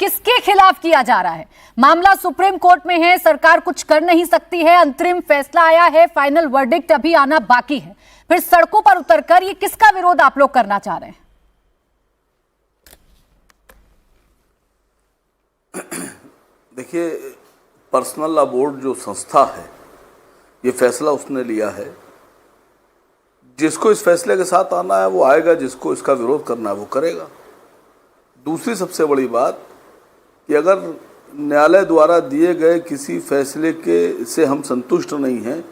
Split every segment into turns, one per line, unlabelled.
किसके खिलाफ किया जा रहा है? मामला सुप्रीम कोर्ट में है, सरकार कुछ कर नहीं सकती है, अंतरिम फैसला आया है, फाइनल वर्डिक्ट अभी आना बाकी है। फिर सड़कों पर उतरकर ये किसका विरोध आप लोग करना चाह रहे हैं?
देखिए, पर्सनल लॉ बोर्ड जो संस्था है, ये फैसला उसने लिया है। जिसको इस फैसले के साथ आना है वो आएगा, जिसको इसका विरोध करना है वो करेगा। दूसरी सबसे बड़ी बात कि अगर न्यायालय द्वारा दिए गए किसी फैसले के से हम संतुष्ट नहीं हैं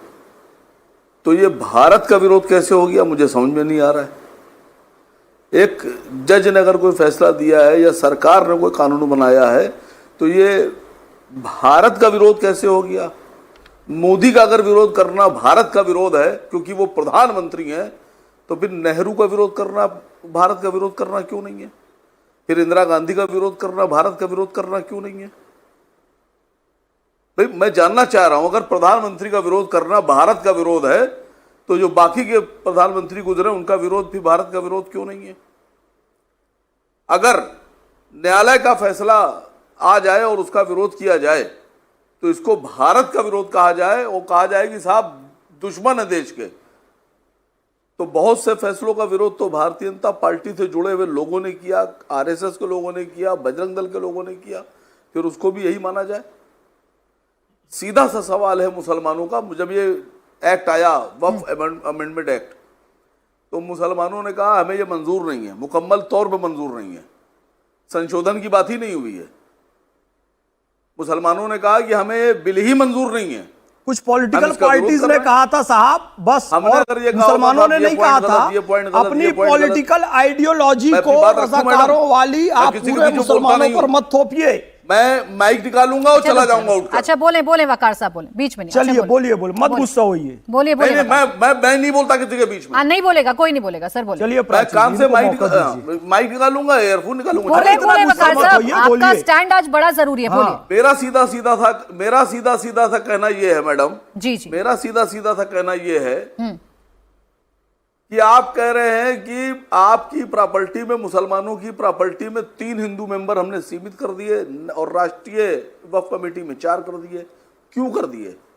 तो ये भारत का विरोध कैसे हो गया, मुझे समझ में नहीं आ रहा है। एक जज ने अगर कोई फैसला दिया है या सरकार ने कोई कानून बनाया है तो ये भारत का विरोध कैसे हो गया? मोदी का अगर विरोध करना भारत का विरोध है क्योंकि वो प्रधानमंत्री हैं, तो फिर नेहरू का विरोध करना भारत का विरोध करना क्यों नहीं है? फिर इंदिरा गांधी का विरोध करना भारत का विरोध करना क्यों नहीं है? भाई, मैं जानना चाह रहा हूं, अगर प्रधानमंत्री का विरोध करना भारत का विरोध है तो जो बाकी के प्रधानमंत्री गुजरे उनका विरोध भी भारत का विरोध क्यों नहीं है? अगर न्यायालय का फैसला आ जाए और उसका विरोध किया जाए तो इसको भारत का विरोध कहा जाए और कहा जाए कि साहब दुश्मन है देश के। तो बहुत से फैसलों का विरोध तो भारतीय जनता पार्टी से जुड़े हुए लोगों ने किया, आरएसएस के लोगों ने किया, बजरंग दल के लोगों ने किया, फिर उसको भी यही माना जाए? सीधा सा सवाल है मुसलमानों का। जब ये एक्ट आया, वक्फ अमेंडमेंट एक्ट, तो मुसलमानों ने कहा हमें ये मंजूर नहीं है, मुकम्मल तौर पर मंजूर नहीं है, संशोधन की बात ही नहीं हुई है। मुसलमानों ने कहा कि हमें ये बिल ही मंजूर नहीं है।
कुछ पॉलिटिकल पार्टीज ने कहा था साहब बस, और मुसलमानों ने नहीं कहा था। अपनी पॉलिटिकल आइडियोलॉजी को रज़ाकारों वाली आप पूरे मुसलमानों पर मत थोपिए।
मैं माइक निकालूंगा और चला जाऊंगा उठकर।
अच्छा, बोले वकार साहब, बोले, बीच में नहीं।
चलिए, बोलिए, मत गुस्सा होइए।
बोलिए।
मैं नहीं बोलता किसी के बीच में।
नहीं बोलेगा, कोई नहीं बोलेगा सर, बोलिए।
चलिए,
मैं कान से माइक निकालूंगा, एयरफोन निकालूंगा।
बोले वकार साहब, आपका स्टैंड आज बड़ा जरूरी है, बोलिए।
मेरा सीधा सीधा था कहना यह है मैडम
जी,
मेरा सीधा था कहना यह है कि आप कह रहे हैं कि आपकी प्रॉपर्टी में, मुसलमानों की प्रॉपर्टी में 3 हिंदू मेंबर हमने सीमित कर दिए और राष्ट्रीय वक्फ कमेटी में 4 कर दिए। क्यों कर दिए?